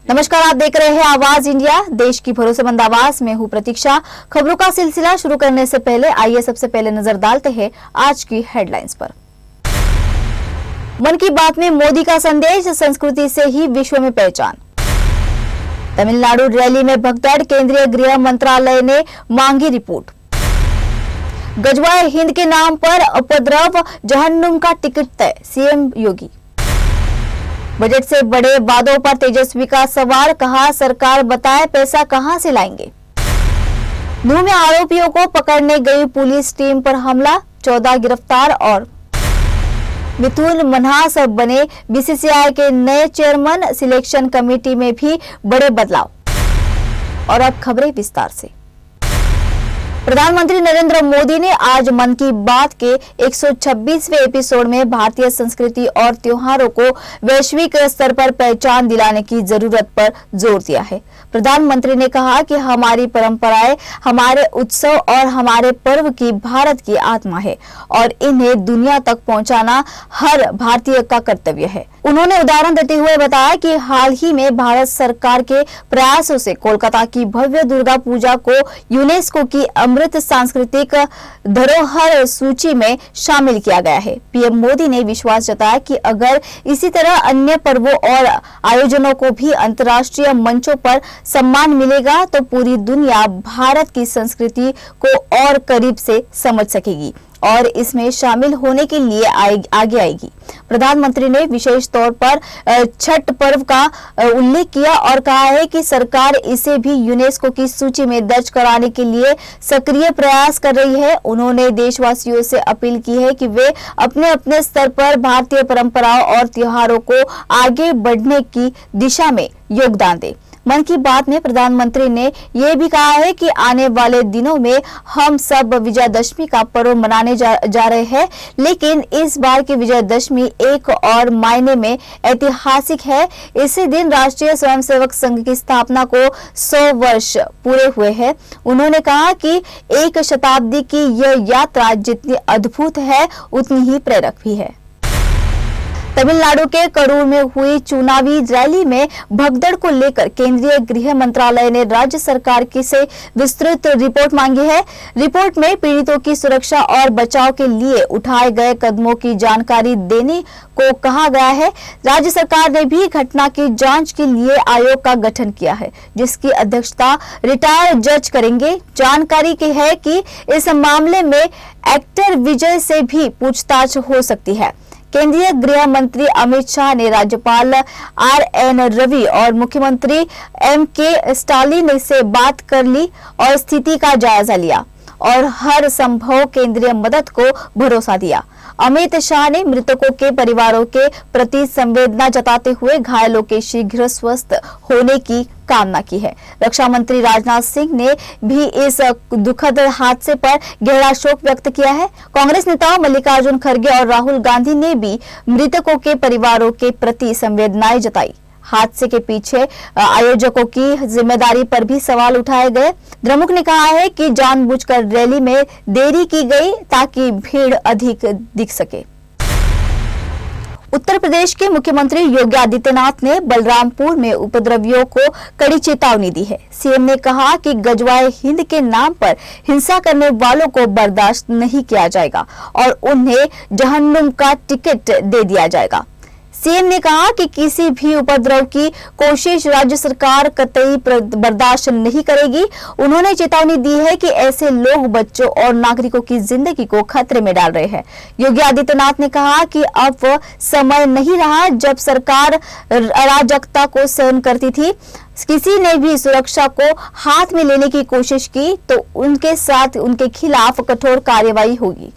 नमस्कार, आप देख रहे हैं आवाज इंडिया, देश की भरोसेमंद आवाज में हूं प्रतीक्षा। खबरों का सिलसिला शुरू करने से पहले आइए सबसे पहले नजर डालते हैं आज की हेडलाइंस पर। मन की बात में मोदी का संदेश, संस्कृति से ही विश्व में पहचान। तमिलनाडु रैली में भगदड़, केंद्रीय गृह मंत्रालय ने मांगी रिपोर्ट। गजवाए हिंद के नाम पर उपद्रव, जहन्नुम का टिकट तय, सीएम योगी। बजट से बड़े वादों पर तेजस्वी का सवाल, कहा सरकार बताए पैसा कहां से लाएंगे। नूह में आरोपियों को पकड़ने गई पुलिस टीम पर हमला, 14 गिरफ्तार। और मिथुन मन्हास बने बीसीसीआई के नए चेयरमैन, सिलेक्शन कमेटी में भी बड़े बदलाव। और अब खबरें विस्तार से। प्रधानमंत्री नरेंद्र मोदी ने आज मन की बात के 126वें एपिसोड में भारतीय संस्कृति और त्योहारों को वैश्विक स्तर पर पहचान दिलाने की जरूरत पर जोर दिया है। प्रधानमंत्री ने कहा कि हमारी परंपराएं, हमारे उत्सव और हमारे पर्व की भारत की आत्मा है और इन्हें दुनिया तक पहुंचाना हर भारतीय का कर्तव्य है। उन्होंने उदाहरण देते हुए बताया कि हाल ही में भारत सरकार के प्रयासों से कोलकाता की भव्य दुर्गा पूजा को यूनेस्को की अमृत सांस्कृतिक धरोहर सूची में शामिल किया गया है। पीएम मोदी ने विश्वास जताया कि अगर इसी तरह अन्य पर्वों और आयोजनों को भी अंतर्राष्ट्रीय मंचों पर सम्मान मिलेगा तो पूरी दुनिया भारत की संस्कृति को और करीब से समझ सकेगी और इसमें शामिल होने के लिए आगे आएगी। प्रधानमंत्री ने विशेष तौर पर छठ पर्व का उल्लेख किया और कहा है कि सरकार इसे भी यूनेस्को की सूची में दर्ज कराने के लिए सक्रिय प्रयास कर रही है। उन्होंने देशवासियों से अपील की है कि वे अपने अपने स्तर पर भारतीय परंपराओं और त्योहारों को आगे बढ़ने की दिशा में योगदान दें। मन की बात में प्रधानमंत्री ने यह भी कहा है कि आने वाले दिनों में हम सब विजयदशमी का पर्व मनाने जा रहे हैं, लेकिन इस बार की विजयदशमी एक और मायने में ऐतिहासिक है। इसी दिन राष्ट्रीय स्वयंसेवक संघ की स्थापना को 100 वर्ष पूरे हुए हैं। उन्होंने कहा कि एक शताब्दी की यह यात्रा जितनी अद्भुत है उतनी ही प्रेरक भी है। तमिलनाडु के करूर में हुई चुनावी रैली में भगदड़ को लेकर केंद्रीय गृह मंत्रालय ने राज्य सरकार की से विस्तृत रिपोर्ट मांगी है। रिपोर्ट में पीड़ितों की सुरक्षा और बचाव के लिए उठाए गए कदमों की जानकारी देने को कहा गया है। राज्य सरकार ने भी घटना की जांच के लिए आयोग का गठन किया है, जिसकी अध्यक्षता रिटायर्ड जज करेंगे। जानकारी की है कि इस मामले में एक्टर विजय से भी पूछताछ हो सकती है। केंद्रीय गृह मंत्री अमित शाह ने राज्यपाल आर.एन. रवि और मुख्यमंत्री M.K. स्टालिन से बात कर ली और स्थिति का जायजा लिया और हर संभव केंद्रीय मदद को भरोसा दिया। अमित शाह ने मृतकों के परिवारों के प्रति संवेदना जताते हुए घायलों के शीघ्र स्वस्थ होने की कामना की है। रक्षा मंत्री राजनाथ सिंह ने भी इस दुखद हादसे पर गहरा शोक व्यक्त किया है। कांग्रेस नेता मल्लिकार्जुन खड़गे और राहुल गांधी ने भी मृतकों के परिवारों के प्रति संवेदनाएं जताई। हादसे के पीछे आयोजकों की जिम्मेदारी पर भी सवाल उठाए गए। द्रमुक ने कहा है कि जानबूझकर रैली में देरी की गई ताकि भीड़ अधिक दिख सके। उत्तर प्रदेश के मुख्यमंत्री योगी आदित्यनाथ ने बलरामपुर में उपद्रवियों को कड़ी चेतावनी दी है। सीएम ने कहा कि गजवाए हिंद के नाम पर हिंसा करने वालों को बर्दाश्त नहीं किया जाएगा और उन्हें जहन्नुम का टिकट दे दिया जाएगा। सीएम ने कहा कि किसी भी उपद्रव की कोशिश राज्य सरकार कतई बर्दाश्त नहीं करेगी। उन्होंने चेतावनी दी है कि ऐसे लोग बच्चों और नागरिकों की जिंदगी को खतरे में डाल रहे हैं। योगी आदित्यनाथ ने कहा कि अब समय नहीं रहा जब सरकार अराजकता को सहन करती थी। किसी ने भी सुरक्षा को हाथ में लेने की कोशिश की तो उनके साथ उनके खिलाफ कठोर कार्रवाई होगी।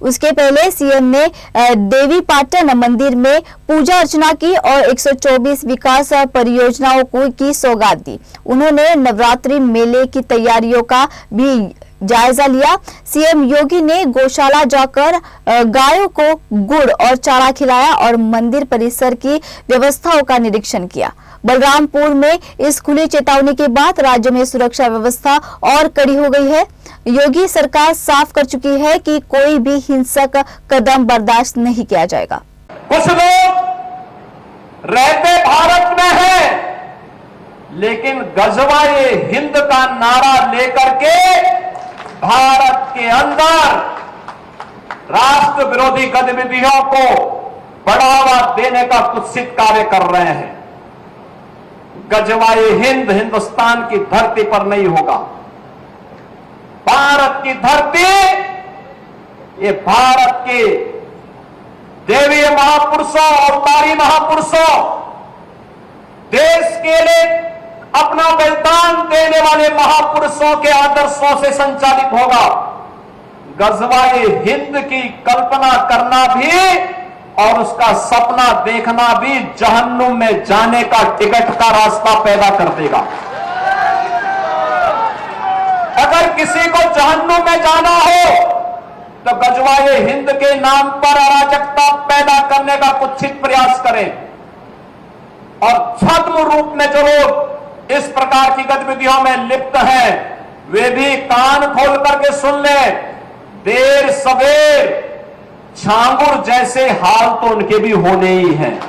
उसके पहले सीएम ने देवी पाटन मंदिर में पूजा अर्चना की और 124 विकास परियोजनाओं की सौगात दी। उन्होंने नवरात्रि मेले की तैयारियों का भी जायजा लिया। सीएम योगी ने गौशाला जाकर गायों को गुड़ और चारा खिलाया और मंदिर परिसर की व्यवस्थाओं का निरीक्षण किया। बलरामपुर में इस खुली चेतावनी के बाद राज्य में सुरक्षा व्यवस्था और कड़ी हो गई है। योगी सरकार साफ कर चुकी है कि कोई भी हिंसक कदम बर्दाश्त नहीं किया जाएगा। कुछ लोग रहते भारत में हैं लेकिन गजवाए हिंद का नारा लेकर के भारत के अंदर राष्ट्र विरोधी गतिविधियों को बढ़ावा देने का कुत्सित कार्य कर रहे हैं। गजवाए हिंद हिंदुस्तान की धरती पर नहीं होगा। भारत की धरती, ये भारत के देवीय महापुरुषों, अवतारी महापुरुषों, देश के लिए अपना बलिदान देने वाले महापुरुषों के आदर्शों से संचालित होगा। गजवाए हिंद की कल्पना करना भी और उसका सपना देखना भी जहन्नुम में जाने का टिकट का रास्ता पैदा कर देगा। अगर किसी को जहन्नुम में जाना हो तो गजवाए हिंद के नाम पर अराजकता पैदा करने का कुत्सित प्रयास करें। और छद्म रूप में जो लोग इस प्रकार की गतिविधियों में लिप्त हैं, वे भी कान खोल करके सुन लें। देर सवेर छांगुर जैसे हाल तो उनके भी होने ही हैं।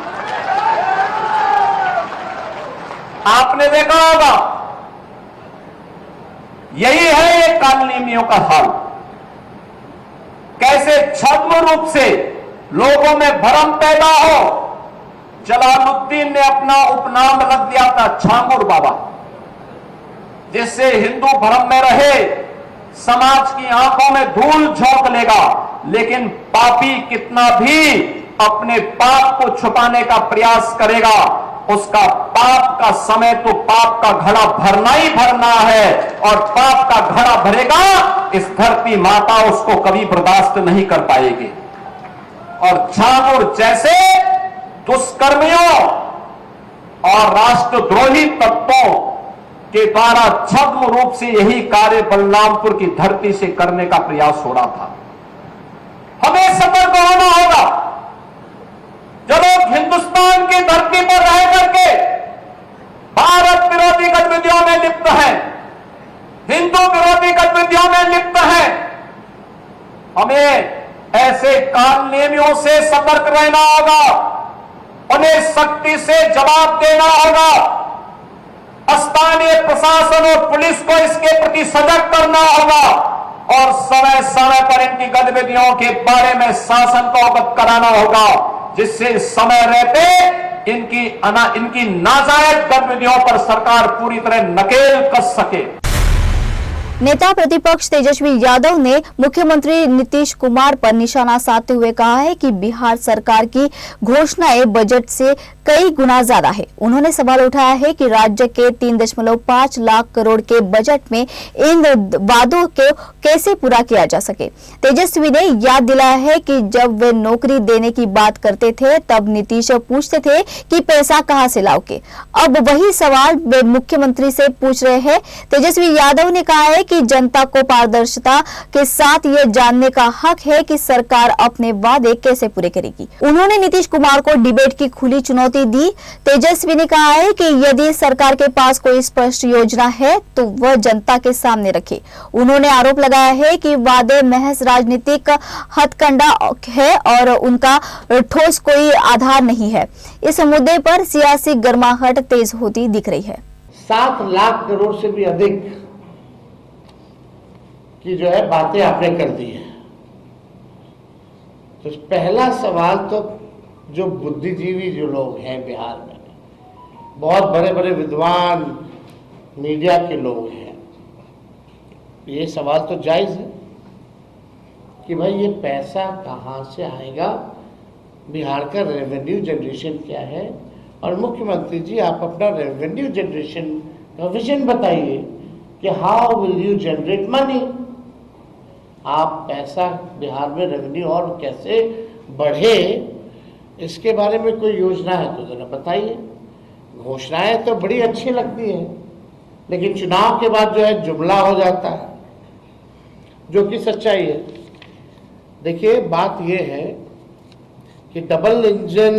आपने देखा होगा, यही है ये कानूनियों का हाल। कैसे छद्म रूप से लोगों में भ्रम पैदा हो। जलालुद्दीन ने अपना उपनाम रख दिया था छांगुर बाबा, जिससे हिंदू भ्रम में रहे, समाज की आंखों में धूल झोंक लेगा। लेकिन पापी कितना भी अपने पाप को छुपाने का प्रयास करेगा, उसका पाप का समय तो पाप का घड़ा भरना ही भरना है, और पाप का घड़ा भरेगा इस धरती माता उसको कभी बर्दाश्त नहीं कर पाएगी। और छांगुर जैसे दुष्कर्मियों और राष्ट्रद्रोही तत्वों के द्वारा छद्म रूप से यही कार्य बलरामपुर की धरती से करने का प्रयास हो रहा था। हमें सतर्क होना होगा। जो लोग हिंदुस्तान की धरती पर रह करके भारत विरोधी गतिविधियों में लिप्त हैं, हिंदू विरोधी गतिविधियों में लिप्त हैं, हमें ऐसे कानूनियों से सतर्क रहना होगा। उन्हें सख्ती से जवाब देना होगा। स्थानीय प्रशासन और पुलिस को इसके प्रति सजग करना होगा और समय समय पर इनकी गतिविधियों के बारे में शासन को अवगत कराना होगा, जिससे समय रहते इनकी नाजायज गतिविधियों पर सरकार पूरी तरह नकेल कस सके। नेता प्रतिपक्ष तेजस्वी यादव ने मुख्यमंत्री नीतीश कुमार पर निशाना साधते हुए कहा है कि बिहार सरकार की घोषणाएं बजट से कई गुना ज्यादा है। उन्होंने सवाल उठाया है कि राज्य के 3.5 लाख करोड़ के बजट में इन वादों को कैसे पूरा किया जा सके। तेजस्वी ने याद दिलाया है कि जब वे नौकरी देने की बात करते थे तब नीतीश पूछते थे कि पैसा कहां से लाओगे। अब वही सवाल वे मुख्यमंत्री से पूछ रहे हैं। तेजस्वी यादव ने कहा है कि जनता को पारदर्शिता के साथ ये जानने का हक है कि सरकार अपने वादे कैसे पूरे करेगी। उन्होंने नीतीश कुमार को डिबेट की खुली चुनौती दी। तेजस्वी ने कहा है कि यदि सरकार के पास कोई स्पष्ट योजना है तो वह जनता के सामने रखे। उन्होंने आरोप लगाया है कि वादे महज राजनीतिक हथकंडा है और उनका ठोस कोई आधार नहीं है। इस मुद्दे पर सियासी गर्माहट तेज होती दिख रही है। 7 लाख करोड़ से भी अधिक की जो है बातें आपने कर दी है। तो पहला सवाल तो जो बुद्धिजीवी जो लोग हैं बिहार में, बहुत बड़े बड़े विद्वान मीडिया के लोग हैं, ये सवाल तो जायज़ है कि भाई ये पैसा कहाँ से आएगा, बिहार का रेवेन्यू जनरेशन क्या है, और मुख्यमंत्री जी आप अपना रेवेन्यू जनरेशन का विजन बताइए कि how will you generate money. आप पैसा बिहार में रेवेन्यू और कैसे बढ़े, इसके बारे में कोई योजना है तो जरा बताइए। घोषणाएं तो बड़ी अच्छी लगती हैं, लेकिन चुनाव के बाद जो है जुमला हो जाता है, जो कि सच्चाई है। देखिए बात यह है कि डबल इंजन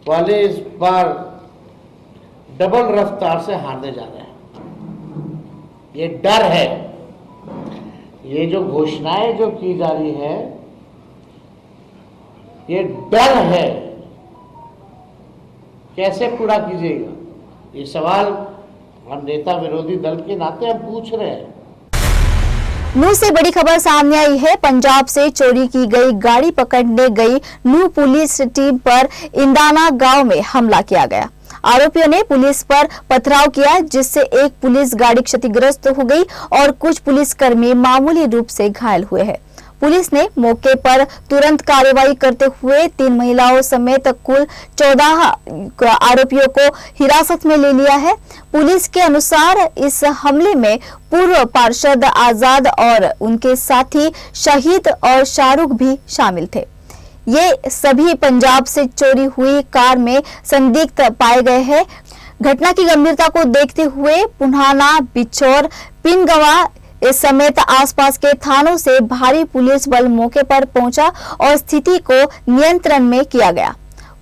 वाले इस बार डबल रफ्तार से हारने जा रहे हैं। ये डर है, ये जो घोषणाएं जो की जा रही है, ये डर है कैसे पूरा कीजिएगा। ये सवाल हम नेता विरोधी दल के नाते हम पूछ रहे हैं। नूह से बड़ी खबर सामने आई है। पंजाब से चोरी की गई गाड़ी पकड़ने गई नूह पुलिस टीम पर इंदाना गांव में हमला किया गया। आरोपियों ने पुलिस पर पथराव किया, जिससे एक पुलिस गाड़ी क्षतिग्रस्त हो गई और कुछ पुलिसकर्मी मामूली रूप से घायल हुए हैं। पुलिस ने मौके पर तुरंत कार्रवाई करते हुए 3 महिलाओं समेत कुल 14 आरोपियों को हिरासत में ले लिया है। पुलिस के अनुसार इस हमले में पूर्व पार्षद आजाद और उनके साथी शहीद और शाहरुख भी शामिल थे। ये सभी पंजाब से चोरी हुई कार में संदिग्ध पाए गए हैं। घटना की गंभीरता को देखते हुए पुन्हाना, बिछौर, पिनगवा इस समेत आसपास के थानों से भारी पुलिस बल मौके पर पहुंचा और स्थिति को नियंत्रण में किया गया।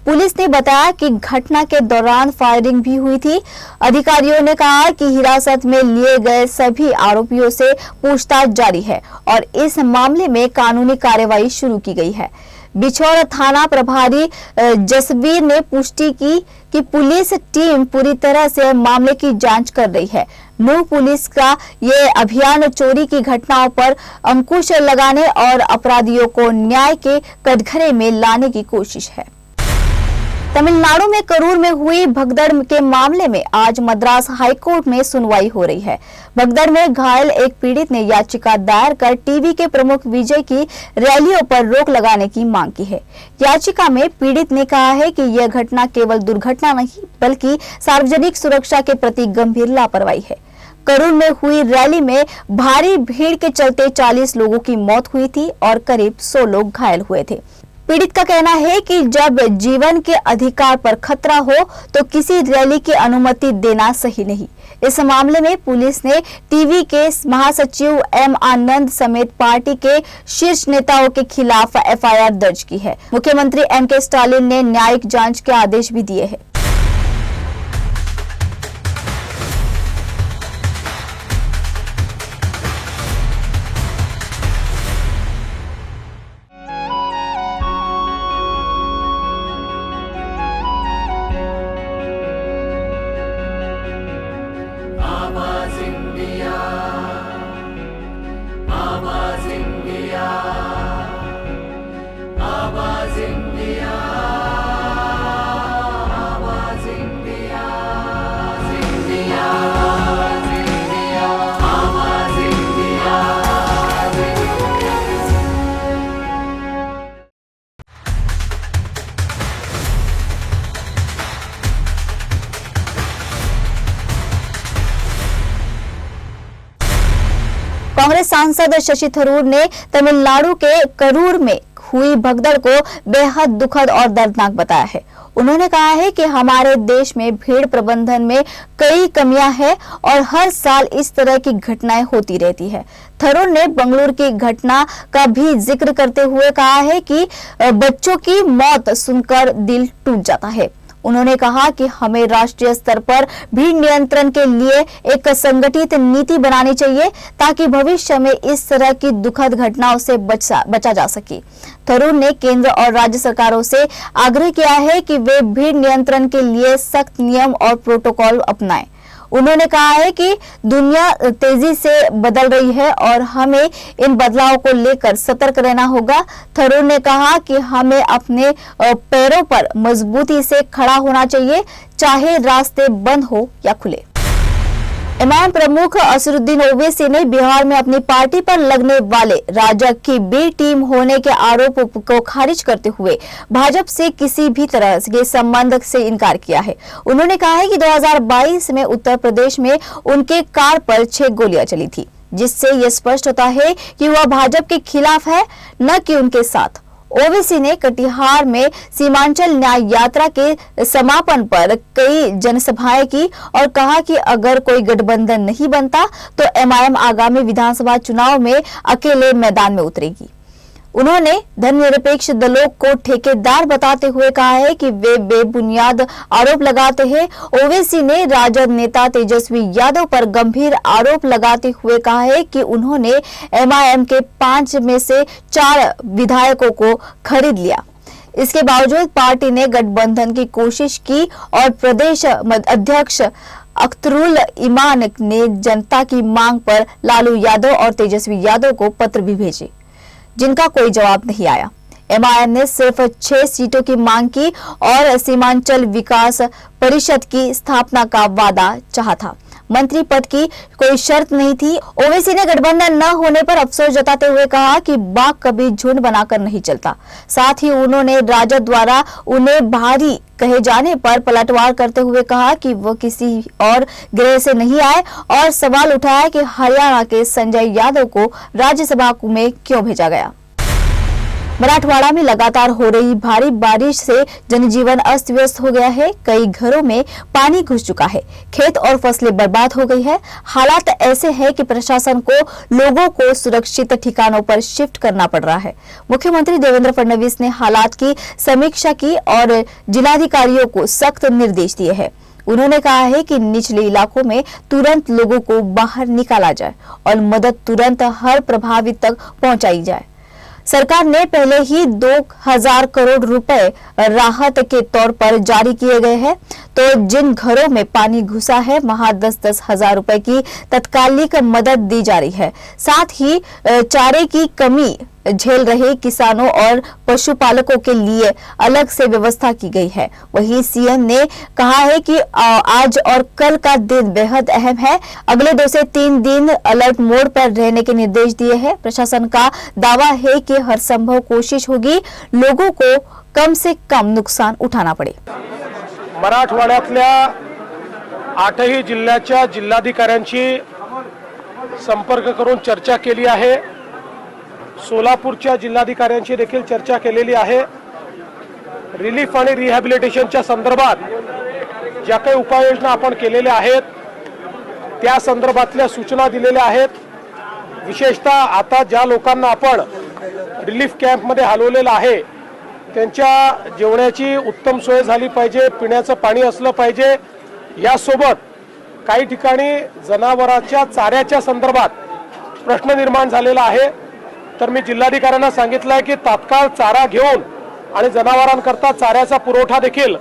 पुलिस ने बताया कि घटना के दौरान फायरिंग भी हुई थी। अधिकारियों ने कहा कि हिरासत में लिए गए सभी आरोपियों से पूछताछ जारी है और इस मामले में कानूनी कार्रवाई शुरू की गई है। बिछौर थाना प्रभारी जसबीर ने पुष्टि की कि पुलिस टीम पूरी तरह से मामले की जांच कर रही है। नूह पुलिस का ये अभियान चोरी की घटनाओं पर अंकुश लगाने और अपराधियों को न्याय के कटघरे में लाने की कोशिश है। तमिलनाडु में करूर में हुई भगदड़ के मामले में आज मद्रास हाईकोर्ट में सुनवाई हो रही है। भगदड़ में घायल एक पीड़ित ने याचिका दायर कर टीवी के प्रमुख विजय की रैलियों पर रोक लगाने की मांग की है। याचिका में पीड़ित ने कहा है कि यह घटना केवल दुर्घटना नहीं बल्कि सार्वजनिक सुरक्षा के प्रति गंभीर लापरवाही है। करूर में हुई रैली में भारी भीड़ के चलते 40 लोगों की मौत हुई थी और करीब 100 लोग घायल हुए थे। पीड़ित का कहना है कि जब जीवन के अधिकार पर खतरा हो तो किसी रैली की अनुमति देना सही नहीं। इस मामले में पुलिस ने टीवी के महासचिव एम आनंद समेत पार्टी के शीर्ष नेताओं के खिलाफ एफआईआर दर्ज की है। मुख्यमंत्री एम.के. स्टालिन ने न्यायिक जांच के आदेश भी दिए हैं। कांग्रेस सांसद शशि थरूर ने तमिलनाडु के करूर में हुई भगदड़ को बेहद दुखद और दर्दनाक बताया है। उन्होंने कहा है कि हमारे देश में भीड़ प्रबंधन में कई कमियां हैं और हर साल इस तरह की घटनाएं होती रहती है। थरूर ने बंगलुरु की घटना का भी जिक्र करते हुए कहा है कि बच्चों की मौत सुनकर दिल टूट जाता है। उन्होंने कहा कि हमें राष्ट्रीय स्तर पर भीड़ नियंत्रण के लिए एक संगठित नीति बनानी चाहिए ताकि भविष्य में इस तरह की दुखद घटनाओं से बचा जा सके। थरूर ने केंद्र और राज्य सरकारों से आग्रह किया है कि वे भीड़ नियंत्रण के लिए सख्त नियम और प्रोटोकॉल अपनाएं। उन्होंने कहा है कि दुनिया तेजी से बदल रही है और हमें इन बदलावों को लेकर सतर्क रहना होगा। थरूर ने कहा कि हमें अपने पैरों पर मजबूती से खड़ा होना चाहिए, चाहे रास्ते बंद हो या खुले। एमआईएम प्रमुख असरुद्दीन ओवैसी ने बिहार में अपनी पार्टी पर लगने वाले राजग की बी टीम होने के आरोप को खारिज करते हुए भाजपा से किसी भी तरह के संबंध से इनकार किया है। उन्होंने कहा है कि 2022 में उत्तर प्रदेश में उनके कार पर 6 गोलियां चली थी, जिससे यह स्पष्ट होता है कि वह भाजपा के खिलाफ है, न कि उनके साथ। ओवैसी ने कटिहार में सीमांचल न्याय यात्रा के समापन पर कई जनसभाएं की और कहा कि अगर कोई गठबंधन नहीं बनता तो एमआईएम आगामी विधानसभा चुनाव में अकेले मैदान में उतरेगी। उन्होंने धर्मनिरपेक्ष दलों को ठेकेदार बताते हुए कहा है कि वे बेबुनियाद आरोप लगाते हैं। ओवैसी ने राजद नेता तेजस्वी यादव पर गंभीर आरोप लगाते हुए कहा है कि उन्होंने एमआईएम के 5 में से 4 विधायकों को खरीद लिया। इसके बावजूद पार्टी ने गठबंधन की कोशिश की और प्रदेश अध्यक्ष अख्तरुल इमान ने जनता की मांग पर लालू यादव और तेजस्वी यादव को पत्र भी भेजे, जिनका कोई जवाब नहीं आया। एमआईएम ने सिर्फ 6 सीटों की मांग की और सीमांचल विकास परिषद की स्थापना का वादा चाहा था। मंत्री पद की कोई शर्त नहीं थी। ओवैसी ने गठबंधन न होने पर अफसोस जताते हुए कहा कि बाघ कभी झुंड बनाकर नहीं चलता। साथ ही उन्होंने राजद द्वारा उन्हें भारी कहे जाने पर पलटवार करते हुए कहा कि वो किसी और ग्रह से नहीं आए और सवाल उठाया कि हरियाणा के संजय यादव को राज्यसभा में क्यों भेजा गया। मराठवाड़ा में लगातार हो रही भारी बारिश से जनजीवन अस्त व्यस्त हो गया है। कई घरों में पानी घुस चुका है, खेत और फसलें बर्बाद हो गई है। हालात ऐसे हैं कि प्रशासन को लोगों को सुरक्षित ठिकानों पर शिफ्ट करना पड़ रहा है। मुख्यमंत्री देवेंद्र फडणवीस ने हालात की समीक्षा की और जिलाधिकारियों को सख्त निर्देश दिए हैं। उन्होंने कहा है कि निचले इलाकों में तुरंत लोगों को बाहर निकाला जाए और मदद तुरंत हर प्रभावित तक पहुंचाई जाए। सरकार ने पहले ही 2000 करोड़ रुपए राहत के तौर पर जारी किए गए हैं, तो जिन घरों में पानी घुसा है वहां 10-10 हजार रुपए की तत्कालिक मदद दी जा रही है। साथ ही चारे की कमी झेल रहे किसानों और पशुपालकों के लिए अलग से व्यवस्था की गई है। वहीं सीएम ने कहा है कि आज और कल का दिन बेहद अहम है। अगले 2 से 3 दिन अलर्ट मोड पर रहने के निर्देश दिए हैं। प्रशासन का दावा है कि हर संभव कोशिश होगी लोगों को कम से कम नुकसान उठाना पड़े। मराठवाड्यातल्या 8ही जिल्ह्याच्या जिल्हाधिकाऱ्यांशी संपर्क करून चर्चा केली आहे। सोलापूरच्या जिल्हाधिकाऱ्यांशी देखील चर्चा केलेली आहे। रिलीफ आणि रिहॅबिलिटेशनच्या संदर्भात ज्या काही उपाययोजना आपण केलेल्या आहेत त्या संदर्भातल्या सूचना दिलेल्या आहेत। विशेषतः आता ज्या लोकांना आपण रिलीफ कॅम्पमध्ये हलवलेलं आहे त्यांच्या जेवणाची उत्तम सोय झाली पाहिजे, पिण्याचं पाणी असलं पाहिजे। यासोबत काही ठिकाणी जनावरांच्या चाऱ्याच्या संदर्भात प्रश्न निर्माण झालेला आहे। तर मी जिल्हाधिकाऱ्यांना सांगितलं आहे की तात्काळ चारा घेऊन आणि जनावरांकरता चाऱ्याचा पुरवठा देखील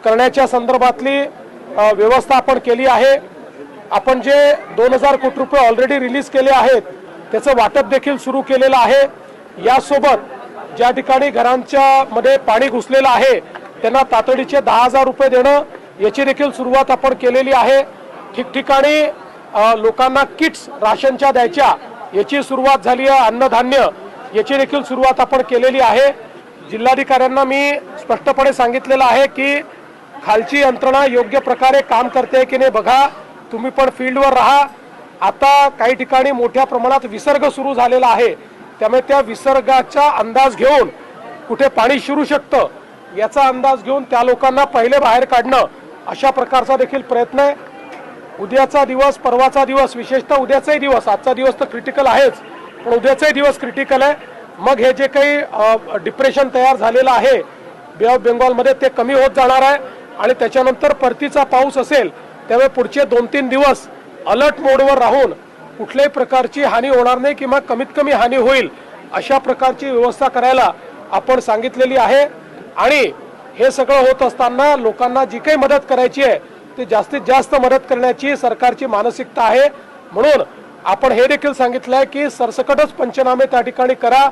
करण्याच्या संदर्भातली व्यवस्था आपण केली आहे। आपण जे 2000 कोटी रुपये ऑलरेडी रिलीज केले आहेत त्याचं वाटप देखील सुरू केलेलं आहे। यासोबत ज्या ठिकाणी घरांच्या मध्ये पाणी घुसलेलं आहे त्यांना तातडीचे 10,000 रुपये देणं याची देखील सुरुवात आपण केलेली आहे। ठिकठिकाणी लोकांना किट्स राशनच्या द्यायच्या याची सुरुवात झाली आहे। अन्नधान्य याची देखील सुरुवात आपण केलेली आहे। जिल्हाधिकाऱ्यांना मी स्पष्टपणे सांगितलेलं आहे की खालची यंत्रणा योग्य प्रकारे काम करते की नाही बघा, तुम्ही पण फील्डवर राहा। आता काही ठिकाणी मोठ्या प्रमाणात विसर्ग सुरू झालेला आहे, त्यामुळे त्या विसर्गाचा अंदाज घेऊन कुठे पाणी शिरू शकतं याचा अंदाज घेऊन त्या लोकांना पहिले बाहेर काढणं अशा प्रकारचा देखील प्रयत्न आहे। उद्याचा दिवस, परवाचा दिवस, विशेषतः उद्याचाही दिवस, आजचा दिवस तर क्रिटिकल आहेच पण उद्याचाही दिवस क्रिटिकल आहे। मग हे जे काही डिप्रेशन तयार झालेलं आहे बे ऑफ बेंगॉलमध्ये ते कमी होत जाणार आहे आणि त्याच्यानंतर परतीचा पाऊस असेल त्यामुळे पुढचे 2-3 दिवस अलर्ट मोडवर राहून कुठल्याही प्रकारची हानी होणार नाही किंवा कमीत कमी हानी होईल अशा प्रकारची व्यवस्था करायला आपण सांगितलेली आहे। आणि हे सगळं होत असताना लोकांना जी काही मदत करायची आहे ते जास्तीत जास्त मदत करण्याची सरकारची मानसिकता आहे। म्हणून आपण हे देखील सांगितलं आहे की सरसकटच पंचनामे त्या ठिकाणी करा,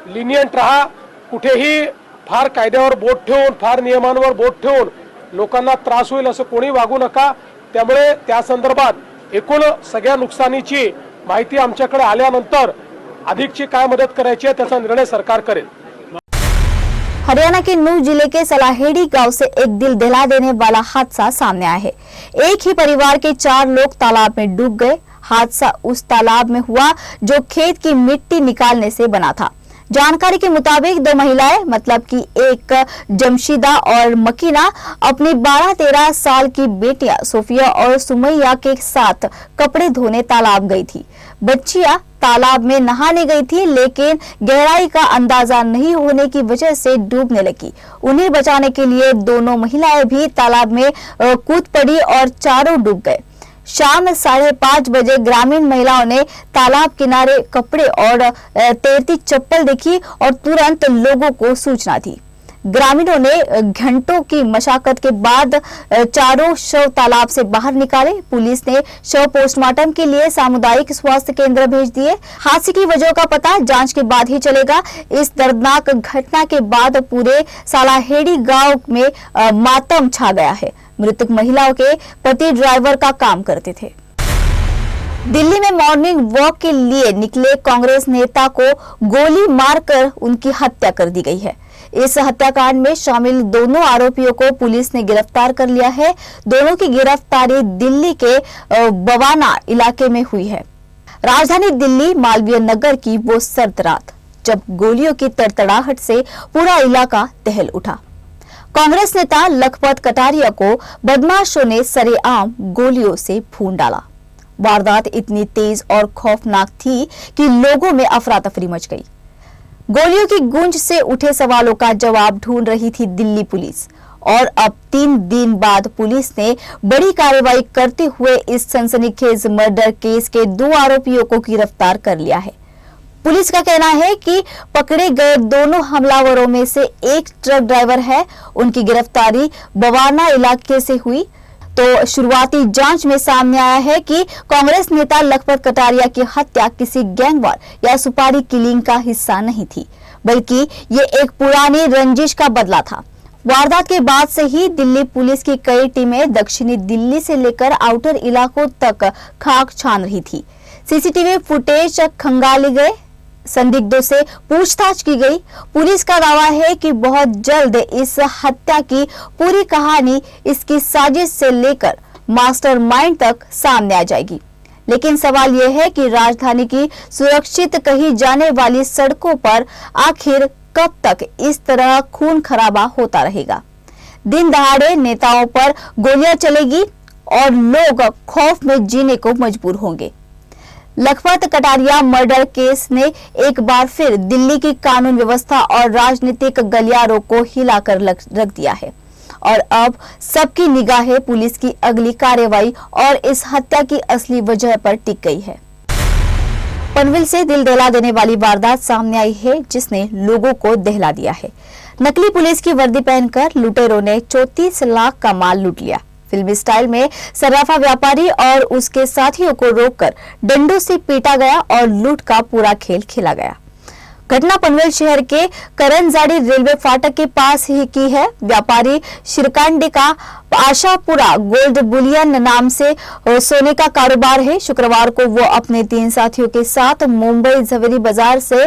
लिनियंट राहा, कुठेही फार कायद्यावर बोट ठेवून, फार नियमांवर बोट ठेवून लोकांना त्रास होईल असं कोणी वागू नका। त्यामुळे त्या संदर्भात एकूण सगळ्या नुकसानीची माहिती आमच्याकडे आल्यानंतर अधिकची काय मदत करायची आहे त्याचा निर्णय सरकार करेल। हरियाणा के नूह जिले के सलाहेड़ी गांव से एक दिल दहला देने वाला हादसा सामने आया है। एक ही परिवार के 4 लोग तालाब में डूब गए। हादसा उस तालाब में हुआ जो खेत की मिट्टी निकालने से बना था। जानकारी के मुताबिक 2 महिलाएं मतलब कि एक जमशीदा और मकीना अपनी 12-13 साल की बेटियां सोफिया और सुमैया के साथ कपड़े धोने तालाब गई थी। बच्चियां तालाब में नहाने गई थी लेकिन गहराई का अंदाजा नहीं होने की वजह से डूबने लगी। उन्हें बचाने के लिए दोनों महिलाएं भी तालाब में कूद पड़ी और चारों डूब गए। शाम 5:30 बजे ग्रामीण महिलाओं ने तालाब किनारे कपड़े और तैरती चप्पल देखी और तुरंत लोगों को सूचना दी। ग्रामीणों ने घंटों की मशक्कत के बाद चारों शव तालाब से बाहर निकाले। पुलिस ने शव पोस्टमार्टम के लिए सामुदायिक स्वास्थ्य केंद्र भेज दिए। हादसे की वजह का पता जांच के बाद ही चलेगा। इस दर्दनाक घटना के बाद पूरे सालाहेड़ी गांव में मातम छा गया है। मृतक महिलाओं के पति ड्राइवर का काम करते थे। दिल्ली में मॉर्निंग वॉक के लिए निकले कांग्रेस नेता को गोली मारकर उनकी हत्या कर दी गई है। इस हत्याकांड में शामिल दोनों आरोपियों को पुलिस ने गिरफ्तार कर लिया है। दोनों की गिरफ्तारी दिल्ली के बवाना इलाके में हुई है। राजधानी दिल्ली मालवीय नगर की वो सर्द रात जब गोलियों की तड़तड़ाहट से पूरा इलाका दहल उठा। कांग्रेस नेता लखपत कटारिया को बदमाशों ने सरेआम गोलियों से भून डाला। वारदात इतनी तेज और खौफनाक थी कि लोगों में अफरा तफरी मच गई। गोलियों की गूंज से उठे सवालों का जवाब ढूंढ रही थी दिल्ली पुलिस और अब 3 दिन बाद पुलिस ने बड़ी कार्रवाई करते हुए इस सनसनीखेज मर्डर केस के 2 आरोपियों को गिरफ्तार कर लिया है। पुलिस का कहना है कि पकड़े गए दोनों हमलावरों में से एक ट्रक ड्राइवर है। उनकी गिरफ्तारी बवाना इलाके से हुई। तो शुरुआती जांच में सामने आया है कि कांग्रेस नेता लखपत कटारिया की हत्या किसी गैंगवार या सुपारी किलिंग का हिस्सा नहीं थी, बल्कि ये एक पुरानी रंजिश का बदला था। वारदात के बाद से ही दिल्ली पुलिस की कई टीमें दक्षिणी दिल्ली से लेकर आउटर इलाकों तक खाक छान रही थी। सीसीटीवी फुटेज खंगाले गए, संदिग्धों से पूछताछ की गई। पुलिस का दावा है कि बहुत जल्द इस हत्या की पूरी कहानी, इसकी साजिश से लेकर मास्टरमाइंड तक सामने आ जाएगी। लेकिन सवाल यह है कि राजधानी की सुरक्षित कही जाने वाली सड़कों पर आखिर कब तक इस तरह खून खराबा होता रहेगा। दिन दहाड़े नेताओं पर गोलियां चलेगी और लोग खौफ में जीने को मजबूर होंगे। लखपत कटारिया मर्डर केस ने एक बार फिर दिल्ली की कानून व्यवस्था और राजनीतिक गलियारों को हिलाकर रख दिया है और अब सबकी निगाहें पुलिस की अगली कार्रवाई और इस हत्या की असली वजह पर टिक गई है। पनवेल से दिल दहला देने वाली वारदात सामने आई है जिसने लोगों को दहला दिया है। नकली पुलिस की वर्दी पहनकर लुटेरों ने 34 लाख का माल लूट लिया। फिल्मी स्टाइल में सर्राफा व्यापारी और उसके साथियों को रोककर डंडों से पीटा गया और लूट का पूरा खेल खेला गया। घटना पनवेल शहर के करंजाड़ी रेलवे फाटक के पास ही की है। व्यापारी शिरकांडी का आशापुरा गोल्ड बुलियन नाम से सोने का कारोबार है। शुक्रवार को वो अपने 3 साथियों के साथ मुंबई झवेरी बाजार से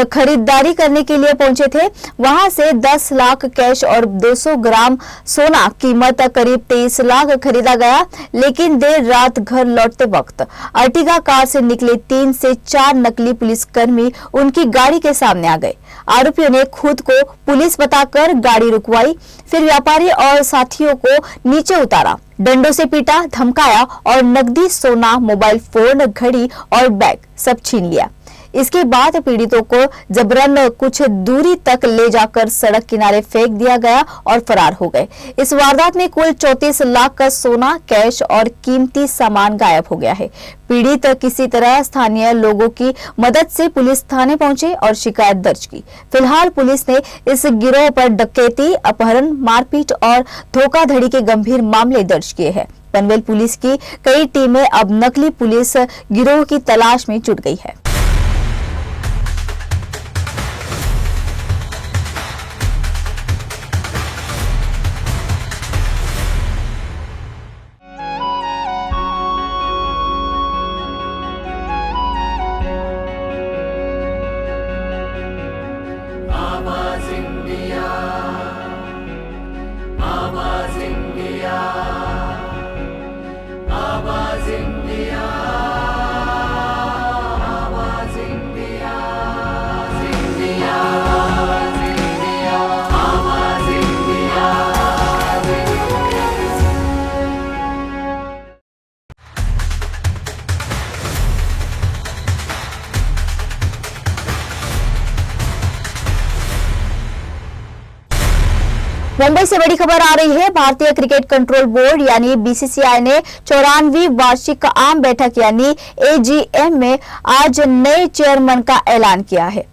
खरीदारी करने के लिए पहुंचे थे। वहां से 10 लाख कैश और 200 ग्राम सोना कीमत करीब 23 लाख खरीदा गया। लेकिन देर रात घर लौटते वक्त अर्टिगा कार से निकले 3 से 4 नकली पुलिसकर्मी उनकी गाड़ी के सामने आ गए। आरोपियों ने खुद को पुलिस बताकर गाड़ी रुकवाई, फिर व्यापारी और साथियों को नीचे उतारा, डंडों से पीटा, धमकाया और नकदी, सोना, मोबाइल फोन, घड़ी और बैग सब छीन लिया। इसके बाद पीड़ितों को जबरन कुछ दूरी तक ले जाकर सड़क किनारे फेंक दिया गया और फरार हो गए। इस वारदात में कुल 34 लाख का सोना, कैश और कीमती सामान गायब हो गया है। पीड़ित किसी तरह स्थानीय लोगों की मदद से पुलिस थाने पहुंचे और शिकायत दर्ज की। फिलहाल पुलिस ने इस गिरोह पर डकैती, अपहरण, मारपीट और धोखाधड़ी के गंभीर मामले दर्ज किए हैं। पनवेल पुलिस की कई टीमें अब नकली पुलिस गिरोह की तलाश में जुट गई है। मुंबई से बड़ी खबर आ रही है। भारतीय क्रिकेट कंट्रोल बोर्ड यानी बीसीसीआई ने 94वीं वार्षिक आम बैठक यानी एजीएम में आज नए चेयरमैन का ऐलान किया है।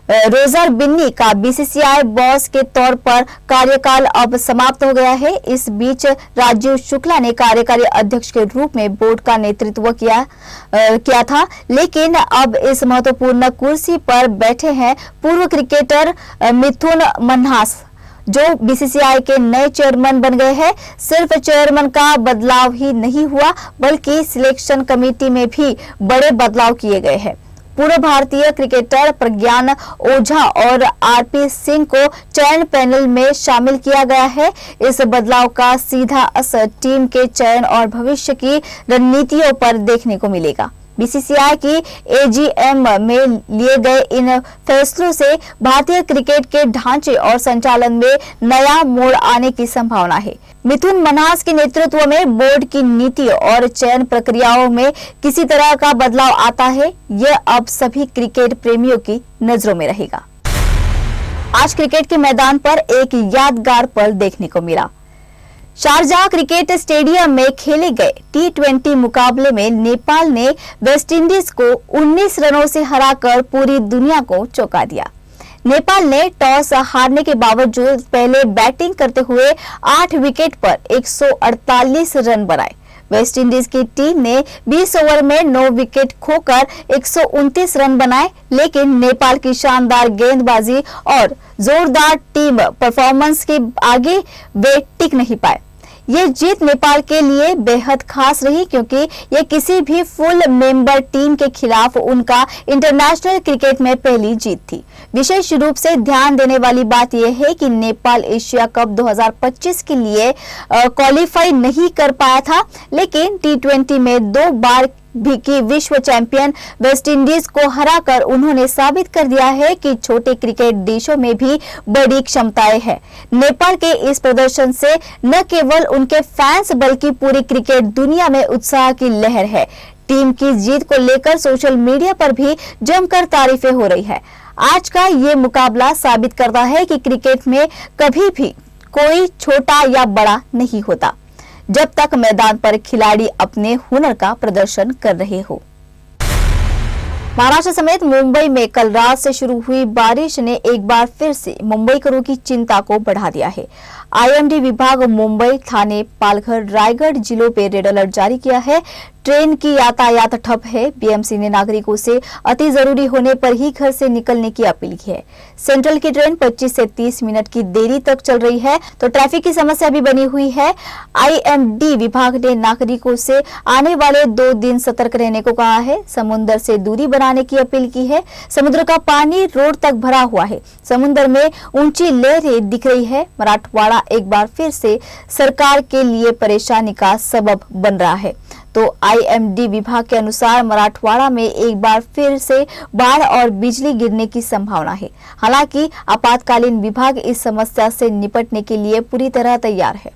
रोजर बिन्नी का बीसीसीआई बॉस के तौर पर कार्यकाल अब समाप्त हो गया है। इस बीच राजीव शुक्ला ने कार्यकारी अध्यक्ष के रूप में बोर्ड का नेतृत्व किया था, लेकिन अब इस महत्वपूर्ण कुर्सी पर बैठे हैं पूर्व क्रिकेटर मिथुन मन्हास, जो बीसीसीआई के नए चेयरमैन बन गए हैं। सिर्फ चेयरमैन का बदलाव ही नहीं हुआ, बल्कि सिलेक्शन कमेटी में भी बड़े बदलाव किए गए हैं। पूर्व भारतीय क्रिकेटर प्रज्ञान ओझा और आरपी सिंह को चयन पैनल में शामिल किया गया है। इस बदलाव का सीधा असर टीम के चयन और भविष्य की रणनीतियों पर देखने को मिलेगा। बीसीसीआई की एजीएम में लिए गए इन फैसलों से भारतीय क्रिकेट के ढांचे और संचालन में नया मोड़ आने की संभावना है। मिथुन मन्हास के नेतृत्व में बोर्ड की नीति और चयन प्रक्रियाओं में किसी तरह का बदलाव आता है, यह अब सभी क्रिकेट प्रेमियों की नजरों में रहेगा। आज क्रिकेट के मैदान पर एक यादगार पल देखने को मिला। शारजाह क्रिकेट स्टेडियम में खेले गए T20 मुकाबले में नेपाल ने वेस्टइंडीज को 19 रनों से हराकर पूरी दुनिया को चौंका दिया। नेपाल ने टॉस हारने के बावजूद पहले बैटिंग करते हुए 8 विकेट पर 148 रन बनाए। वेस्टइंडीज की टीम ने 20 ओवर में 9 विकेट खोकर 129 रन बनाए, लेकिन नेपाल की शानदार गेंदबाजी और जोरदार टीम परफॉर्मेंस के आगे वे टिक नहीं पाए। ये जीत नेपाल के लिए बेहद खास रही, क्योंकि ये किसी भी फुल मेंबर टीम के खिलाफ उनका इंटरनेशनल क्रिकेट में पहली जीत थी। विशेष रूप से ध्यान देने वाली बात यह है कि नेपाल एशिया कप 2025 के लिए क्वालिफाई नहीं कर पाया था, लेकिन T20 में 2 बार भी की विश्व चैंपियन वेस्टइंडीज को हराकर उन्होंने साबित कर दिया है कि छोटे क्रिकेट देशों में भी बड़ी क्षमताएं हैं। नेपाल के इस प्रदर्शन से न केवल उनके फैंस बल्कि पूरी क्रिकेट दुनिया में उत्साह की लहर है। टीम की जीत को लेकर सोशल मीडिया पर भी जमकर तारीफें हो रही है। आज का ये मुकाबला साबित करता है कि क्रिकेट में कभी भी कोई छोटा या बड़ा नहीं होता, जब तक मैदान पर खिलाड़ी अपने हुनर का प्रदर्शन कर रहे हो। महाराष्ट्र समेत मुंबई में कल रात से शुरू हुई बारिश ने एक बार फिर से मुंबईकरों की चिंता को बढ़ा दिया है। आईएमडी विभाग मुंबई, ठाणे, पालघर, रायगढ़ जिलों पे रेड अलर्ट जारी किया है। ट्रेन की यातायात ठप है। बीएमसी ने नागरिकों से अति जरूरी होने पर ही घर से निकलने की अपील की है। सेंट्रल की ट्रेन 25 से 30 मिनट की देरी तक चल रही है, तो ट्रैफिक की समस्या भी बनी हुई है। आईएमडी विभाग ने नागरिकों से आने वाले 2 दिन सतर्क रहने को कहा है। समुद्र से दूरी बनाने की अपील की है। समुद्र का पानी रोड तक भरा हुआ है। समुद्र में ऊंची लहरें दिख रही है। मराठवाड़ा एक बार फिर से सरकार के लिए परेशानी का सबब बन रहा है। तो आईएमडी विभाग के अनुसार मराठवाड़ा में एक बार फिर से बाढ़ और बिजली गिरने की संभावना है। हालांकि आपातकालीन विभाग इस समस्या से निपटने के लिए पूरी तरह तैयार है।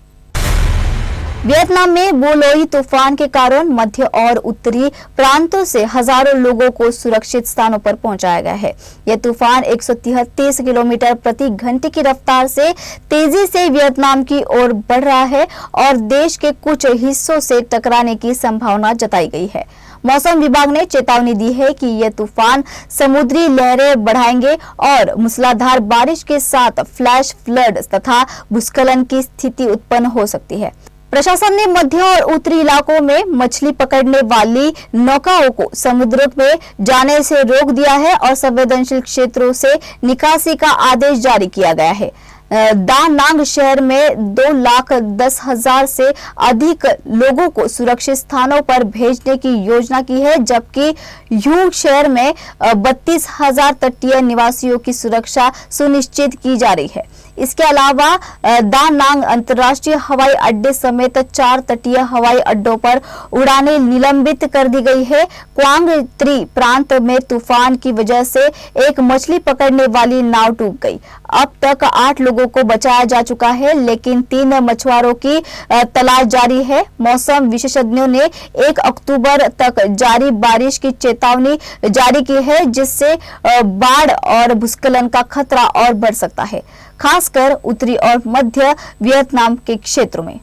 वियतनाम में बोलोई तूफान के कारण मध्य और उत्तरी प्रांतों से हजारों लोगों को सुरक्षित स्थानों पर पहुंचाया गया है। यह तूफान 133 किलोमीटर प्रति घंटे की रफ्तार से तेजी से वियतनाम की ओर बढ़ रहा है और देश के कुछ हिस्सों से टकराने की संभावना जताई गई है। मौसम विभाग ने चेतावनी दी है कि यह तूफान समुद्री लहरें बढ़ाएंगे और मूसलाधार बारिश के साथ फ्लैश फ्लड तथा भूस्खलन की स्थिति उत्पन्न हो सकती है। प्रशासन ने मध्य और उत्तरी इलाकों में मछली पकड़ने वाली नौकाओं को समुद्र में जाने से रोक दिया है और संवेदनशील क्षेत्रों से निकासी का आदेश जारी किया गया है। दा नांग शहर में 2,10,000 से अधिक लोगों को सुरक्षित स्थानों पर भेजने की योजना की है, जबकि ह्यू शहर में 32,000 तटीय निवासियों की सुरक्षा सुनिश्चित की जा रही है। इसके अलावा दा नांग अंतर्राष्ट्रीय हवाई अड्डे समेत 4 तटीय हवाई अड्डों पर उड़ानें निलंबित कर दी गई है। क्वांग त्रि प्रांत में तूफान की वजह से एक मछली पकड़ने वाली नाव डूब गई। अब तक 8 लोगों को बचाया जा चुका है, लेकिन 3 मछुआरों की तलाश जारी है। मौसम विशेषज्ञों ने 1 अक्टूबर तक जारी बारिश की चेतावनी जारी की है, जिससे बाढ़ और भूस्खलन का खतरा और बढ़ सकता है, खासकर उत्तरी और मध्य वियतनाम के क्षेत्रों में।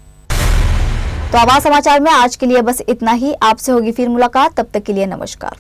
तो आवाज समाचार में आज के लिए बस इतना ही। आपसे होगी फिर मुलाकात, तब तक के लिए नमस्कार।